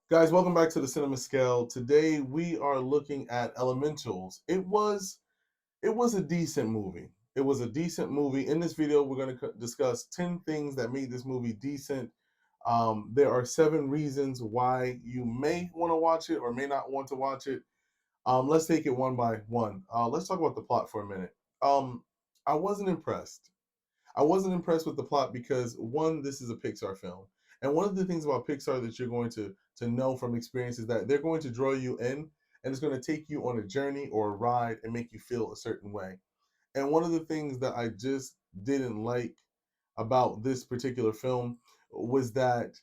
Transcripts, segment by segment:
Guys, welcome back to the Cinema Scale. Today we are looking at Elementals. It was a decent movie. It was a decent movie. In this video, we're going to discuss 10 things that made this movie decent. There are 7 reasons why you may want to watch it or may not want to watch it. Let's take it one by one. Let's talk about the plot for a minute. I wasn't impressed. I wasn't impressed with the plot because one, this is a Pixar film, and one of the things about Pixar that you're going to know from experience is that they're going to draw you in, and it's going to take you on a journey or a ride and make you feel a certain way. And one of the things that I just didn't like about this particular film was that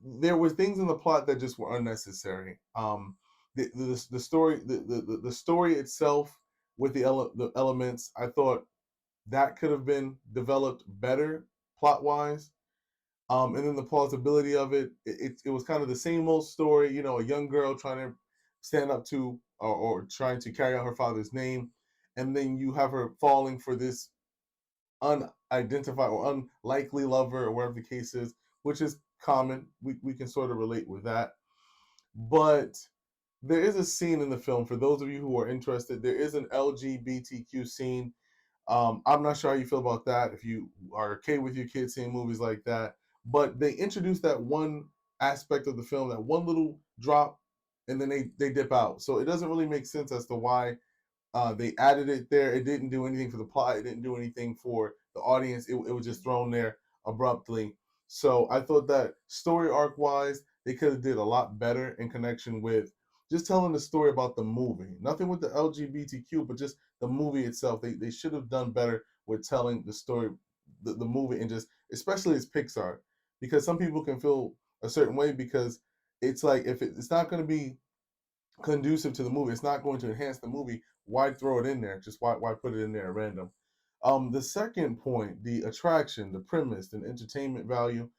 there were things in the plot that just were unnecessary. The story the story itself with the elements, I thought that could have been developed better plot wise. And then the plausibility of it was kind of the same old story, a young girl trying to stand up to or trying to carry out her father's name. And then you have her falling for this unidentified or unlikely lover or whatever the case is, which is common. We can sort of relate with that. But there is a scene in the film, for those of you who are interested, there is an LGBTQ scene. I'm not sure how you feel about that, if you are okay with your kids seeing movies like that. But they introduced that one aspect of the film, that one little drop, and then they dip out. So it doesn't really make sense as to why they added it there. It didn't do anything for the plot. It didn't do anything for the audience. It was just thrown there abruptly. So I thought that story arc wise, they could have did a lot better in connection with just telling the story about the movie. Nothing with the LGBTQ, but just the movie itself. They should have done better with telling the story, the movie, and just especially as Pixar, because some people can feel a certain way because it's like if it's not going to be conducive to the movie. It's not going to enhance the movie. Why throw it in there? Just why put it in there at random? The second point, the attraction, the premise, and entertainment value.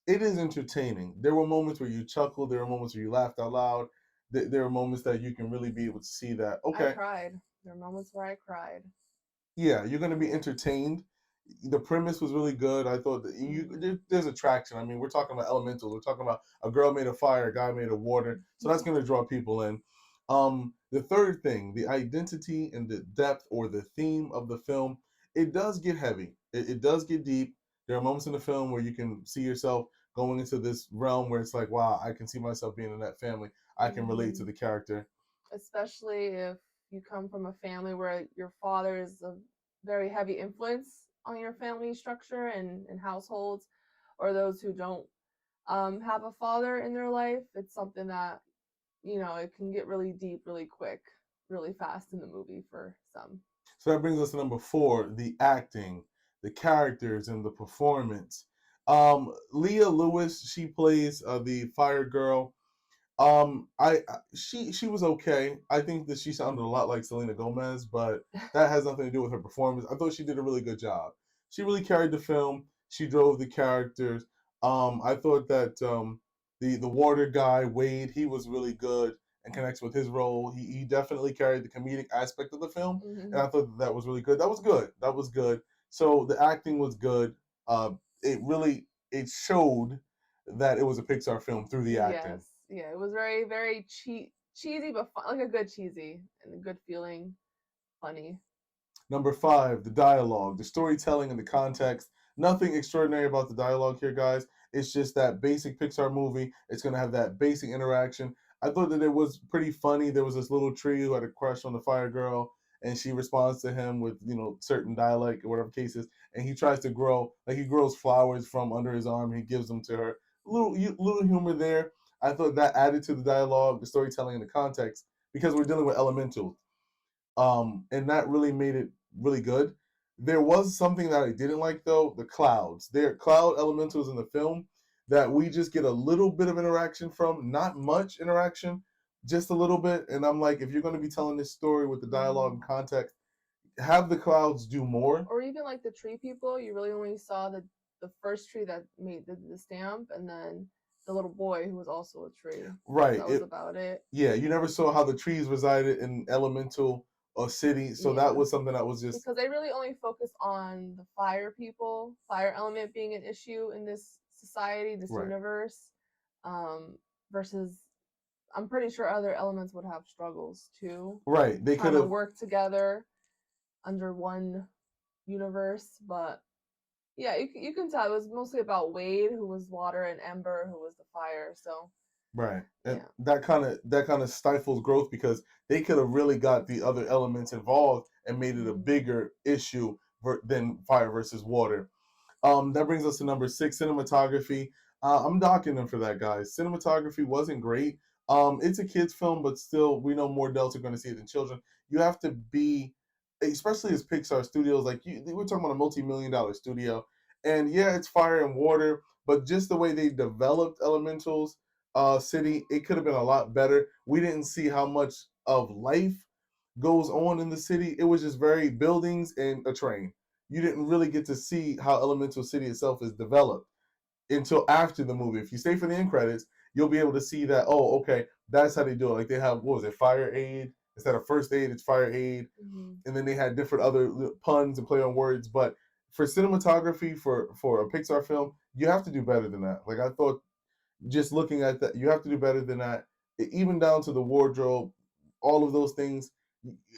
It is entertaining. There were moments where you chuckled. There were moments where you laughed out loud. There are moments that you can really be able to see that. I Okay, cried. There were moments where I cried. yeah, you're going to be entertained. The premise was really good. I thought that there's attraction. I mean, we're talking about elementals. We're talking about a girl made of fire, a guy made of water. So that's going to draw people in. The third thing, the identity and the depth or the theme of the film, it does get heavy. It does get deep. There are moments in the film where you can see yourself going into this realm where it's like, wow, I can see myself being in that family. I can relate to Hmm. the character. Especially if you come from a family where your father is a very heavy influence on your family structure and households, or those who don't have a father in their life. It's something that, it can get really deep really quick, really fast in the movie for some. So that brings us to number 4, the acting, the characters, and the performance. Leah Lewis, she plays the fire girl. She was okay. I think that she sounded a lot like Selena Gomez, but that has nothing to do with her performance. I thought she did a really good job. She really carried the film. She drove the characters. I thought that the water guy Wade, he was really good and connects with his role. He definitely carried the comedic aspect of the film, and Hmm. I thought that was really good. That was good. That was good. So the acting was good. It showed that it was a Pixar film through the acting. Yes, yeah, it was very, very cheesy, but fun, like a good cheesy and a good feeling, funny. Number 5, the dialogue, the storytelling, and the context. Nothing extraordinary about the dialogue here, guys. It's just that basic Pixar movie. It's going to have that basic interaction. I thought that it was pretty funny. There was this little tree who had a crush on the fire girl, and she responds to him with, certain dialect or whatever cases. And he tries to grow, like he grows flowers from under his arm. And he gives them to her. Little humor there. I thought that added to the dialogue, the storytelling, and the context because we're dealing with elementals, and that really made it really good. There was something that I didn't like though: the clouds. There are cloud elementals in the film that we just get a little bit of interaction from, not much interaction, just a little bit. And I'm like, if you're going to be telling this story with the dialogue Mm. and context, have the clouds do more. Or even like the tree people, you really only saw the first tree that made the stamp, and then the little boy who was also a tree. Right. That was about it. Yeah, you never saw how the trees resided in elemental or city, so that Yeah, was something that was just because they really only focus on the fire people, fire element being an issue in this society, this right. universe. Um, versus I'm pretty sure other elements would have struggles too, Right. They trying could to have. work together under one universe. But yeah, you can tell it was mostly about Wade, who was water, and Ember, who was the fire. So Right. And yeah. that kind of stifles growth because they could have really got the other elements involved and made it a Hmm. bigger issue than fire versus water. That brings us to number 6, cinematography. I'm docking them for that, guys. Cinematography wasn't great. It's a kids' film, but still, we know more adults are going to see it than children. You have to be, especially as Pixar studios, like we're talking about a multi-million-dollar studio, and yeah, it's fire and water, but just the way they developed Elementals City, it could have been a lot better. We didn't see how much of life goes on in the city. It was just very buildings and a train. You didn't really get to see how Elemental City itself is developed until after the movie. If you stay for the end credits, you'll be able to see that, oh, okay, that's how they do it. Like they have, what was it, fire aid? Instead of first aid, it's fire aid. Hmm. And then they had different other puns and play on words. But for cinematography, for a Pixar film, you have to do better than that. Like I thought, just looking at that, you have to do better than that. Even down to the wardrobe, all of those things.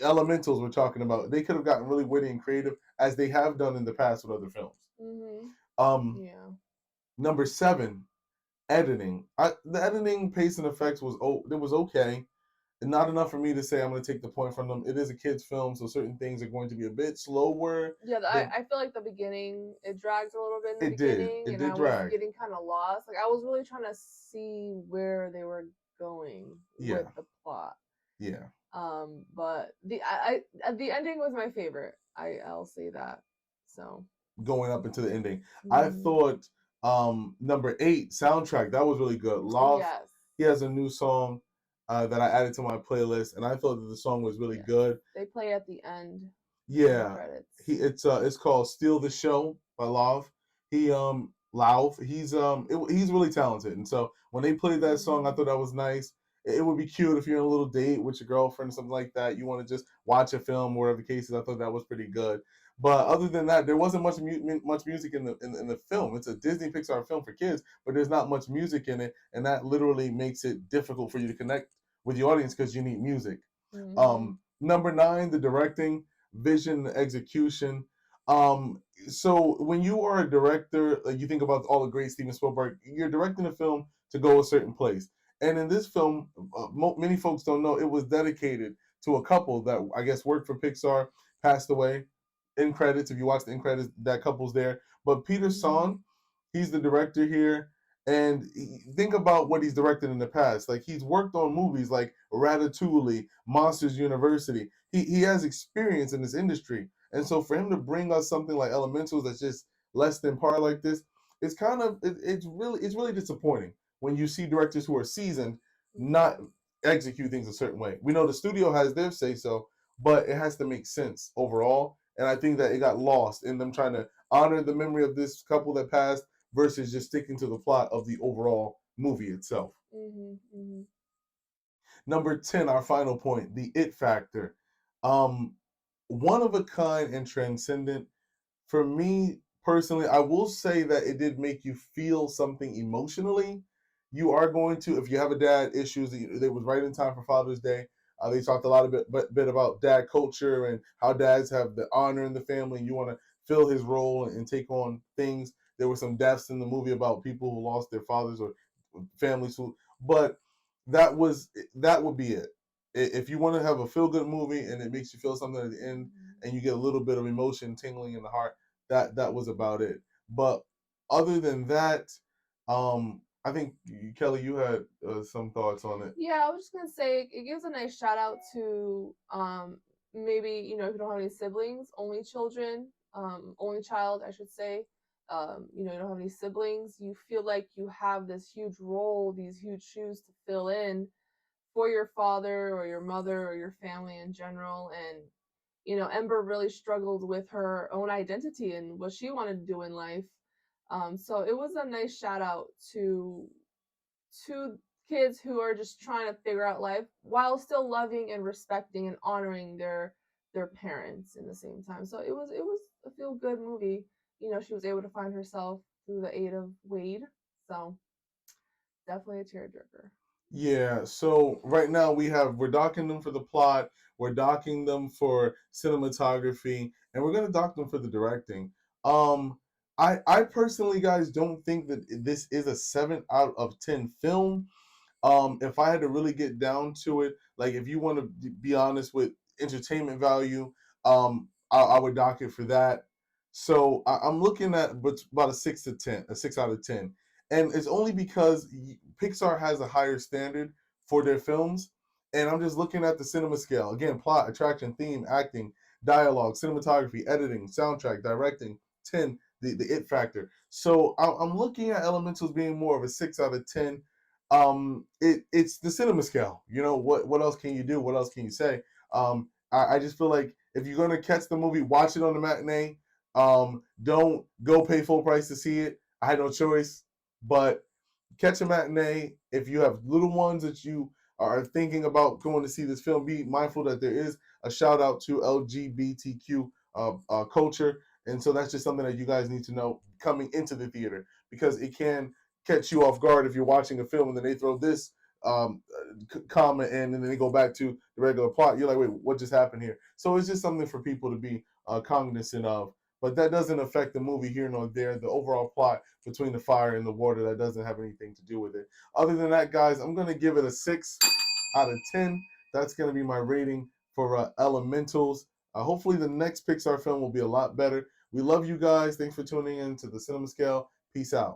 Elementals we're talking about, they could have gotten really witty and creative as they have done in the past with other films. Hmm. Um, Yeah. Number 7, editing. The editing, pace, and effects was okay. Not enough for me to say I'm going to take the point from them. It is a kids' film, so certain things are going to be a bit slower Yeah, than I feel like the beginning it dragged a little bit in the it did. beginning, It and did I was drag. getting kind of lost. Like I was really trying to see where they were going with Yeah, the plot. yeah. But the ending was my favorite. I'll say that. So. Going up into the ending, I Hmm. thought number 8, soundtrack, that was really good. Love, Yes. he has a new song that I added to my playlist, and I thought that the song was really Yes. good. They play at the end during the Yeah, credits. it's called "Steal the Show" by Lauv. He's really talented, and so when they played that song, I Hmm. thought that was nice. It would be cute if you're in a little date with your girlfriend or something like that. You want to just watch a film, whatever the case is. I thought that was pretty good. But other than that, there wasn't much music in the film. It's a Disney Pixar film for kids, but there's not much music in it, and that literally makes it difficult for you to connect with the audience because you need music. Hmm. Number 9, the directing, vision, execution. So when you are a director, like you think about all the great Steven Spielberg, you're directing a film to go a certain place. And in this film, many folks don't know it was dedicated to a couple that I guess worked for Pixar, passed away. In credits, if you watch the in credits, that couple's there. But Peter Hmm. Son, he's the director here. And think about what he's directed in the past. Like he's worked on movies like Ratatouille, Monsters University. He has experience in this industry, and so for him to bring us something like Elementals that's just less than par like this, it's really disappointing when you see directors who are seasoned not Yeah. execute things a certain way. We know the studio has their say so, but it has to make sense overall. And I think that it got lost in them trying to honor the memory of this couple that passed versus just sticking to the plot of the overall movie itself. Hmm. Hmm. Number 10, our final point, the it factor. Um, One of a kind and transcendent. For me personally, I will say that it did make you feel something emotionally. You are going to, if you have a dad issues, it was right in time for Father's Day. They talked a lot of bit about dad culture and how dads have the honor in the family, and you want to fill his role and take on things. There were some deaths in the movie about people who lost their fathers or families who, but that would be it. If you want to have a feel good movie and it makes you feel something at the end and you get a little bit of emotion tingling in the heart, that was about it. But other than that, I think Kelly, you had some thoughts on it. Yeah, I was just gonna say it gives a nice shout out to maybe if you don't have any siblings, only children, only child, I should say. You don't have any siblings. You feel like you have this huge role, these huge shoes to fill in for your father or your mother or your family in general. And Ember really struggled with her own identity and what she wanted to do in life. So it was a nice shout out to kids who are just trying to figure out life while still loving and respecting and honoring their parents in the same time. So it was a feel good movie. She was able to find herself through the aid of Wade. So definitely a tearjerker. Yeah, so right now we're docking them for the plot, we're docking them for cinematography, and we're gonna dock them for the directing. Um, I personally, guys, don't think that this is a 7 out of 10 film. If I had to really get down to it, like if you want to be honest with entertainment value, I would dock it for that. So I'm looking at about a 6 to 10, a 6 out of 10, and it's only because Pixar has a higher standard for their films, and I'm just looking at the cinema scale again: plot, attraction, theme, acting, dialogue, cinematography, editing, soundtrack, directing. 10, the it factor. So I'm looking at Elementals being more of a 6 out of 10. It's the cinema scale. You know what else can you do? What else can you say? I just feel like if you're gonna catch the movie, watch it on the matinee. Don't go pay full price to see it. I had no choice, but catch a matinee. If you have little ones that you are thinking about going to see this film, be mindful that there is a shout out to LGBTQ culture, and so that's just something that you guys need to know coming into the theater, because it can catch you off guard if you're watching a film and then they throw this comment in, and then they go back to the regular plot. You're like, wait, what just happened here? So it's just something for people to be cognizant of. But that doesn't affect the movie here nor there. The overall plot between the fire and the water, that doesn't have anything to do with it. Other than that, guys, I'm going to give it a 6 out of 10. That's going to be my rating for Elementals. Hopefully, the next Pixar film will be a lot better. We love you guys. Thanks for tuning in to the Cinema Scale. Peace out.